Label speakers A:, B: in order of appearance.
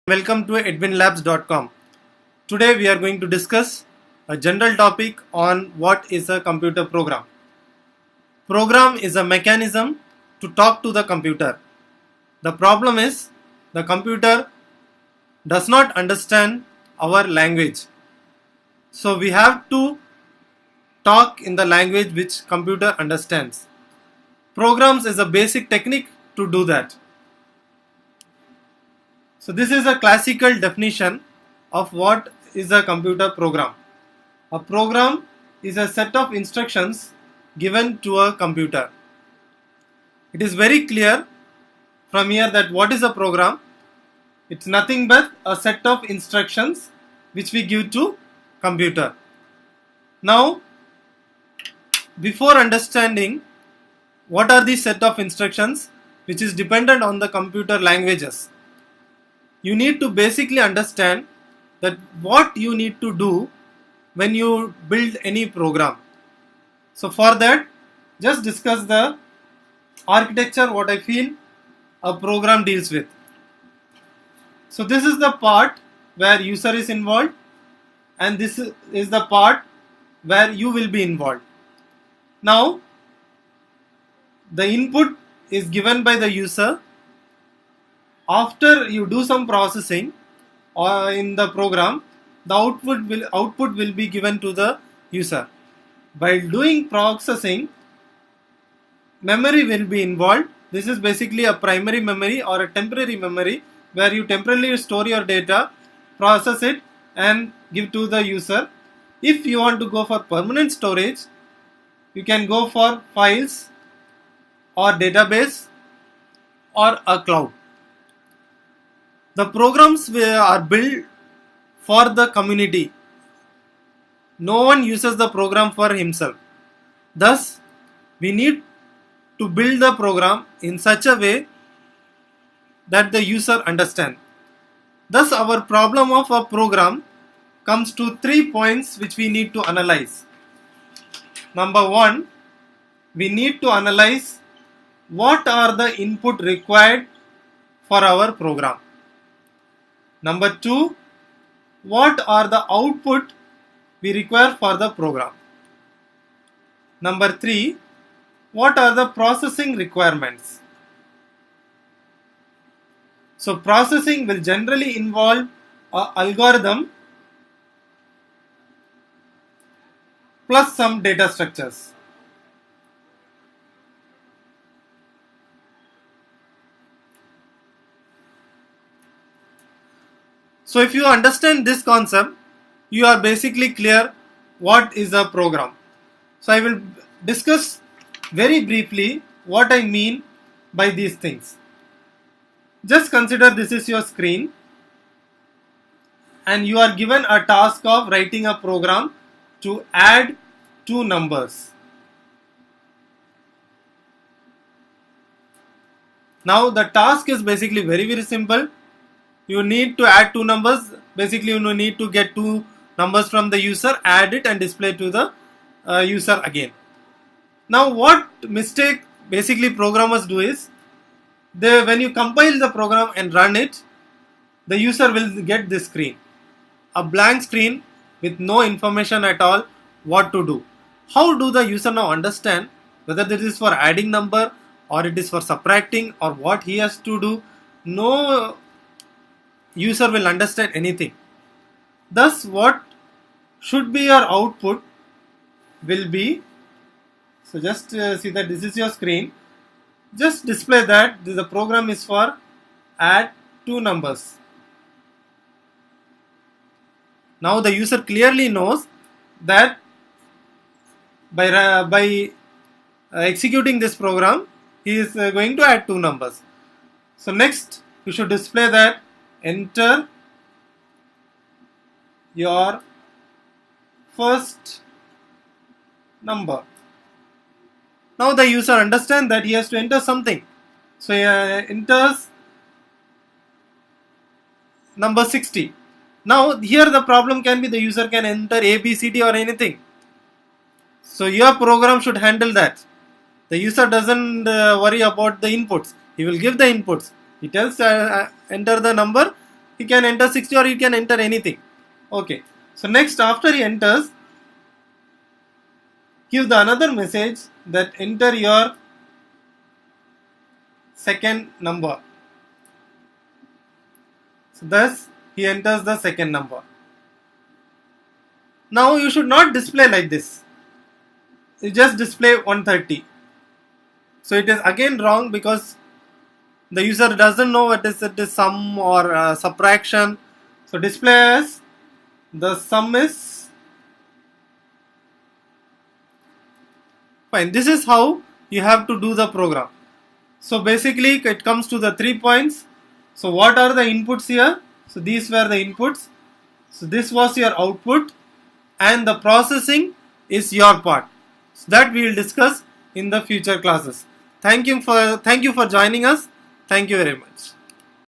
A: Welcome to edwinlabs.com. Today we are going to discuss a general topic on what is a computer program. Program is a mechanism to talk to the computer. The problem is the computer does not understand our language. So we have to talk in the language which computer understands. Programs is a basic technique to do that. So this is a classical definition of what is a computer program. A program is a set of instructions given to a computer. It is very clear from here that what is a program? It's nothing but a set of instructions which we give to computer. Now, before understanding what are these set of instructions which is dependent on the computer languages, you need to basically understand that what you need to do when you build any program. So for that, just discuss the architecture what I feel a program deals with. So this is the part where user is involved, and this is the part where you will be involved. Now the input is given by the user. After you do some processing in the program, the output will be given to the user. While doing processing, memory will be involved. This is basically a primary memory or a temporary memory where you temporarily store your data, process it and give to the user. If you want to go for permanent storage, you can go for files or database or a cloud. The programs are built for the community. No one uses the program for himself. Thus, we need to build the program in such a way that the user understands. Thus, our problem of a program comes to 3 points which we need to analyze. Number 1, we need to analyze what are the input required for our program. Number 2, what are the output we require for the program. Number 3, what are the processing requirements. So processing will generally involve an algorithm plus some data structures. So if you understand this concept, you are basically clear what is a program. So I will discuss very briefly what I mean by these things. Just consider this is your screen and you are given a task of writing a program to add two numbers. Now the task is basically very simple. You need to add two numbers. Basically, you need to get two numbers from the user, add it and display to the user again. Now what mistake basically programmers do is, when you compile the program and run it, the user will get this screen. A blank screen with no information at all what to do. How do the user now understand whether this is for adding number or it is for subtracting or what he has to do? No user will understand anything. Thus what should be your output will be, so just see that this is your screen, just display that the program is for add two numbers. Now the user clearly knows that by executing this program he is going to add two numbers. So next you should display that enter your first number. Now the user understands that he has to enter something. So he enters number 60. Now here the problem can be the user can enter A, B, C, D or anything. So your program should handle that. The user doesn't worry about the inputs. He will give the inputs. He tells enter the number he can enter 60 or he can enter anything. Okay, so next, after he enters, give the another message that enter your second number. So thus he enters the second number. Now you should not display like this. You just display 130. So it is again wrong because the user doesn't know what is it is sum or subtraction. So display as the sum is fine. This is how you have to do the program. So basically it comes to the 3 points. So what are the inputs here? So these were the inputs. So this was your output, and the processing is your part. So that we will discuss in the future classes. Thank you for joining us. Thank you very much.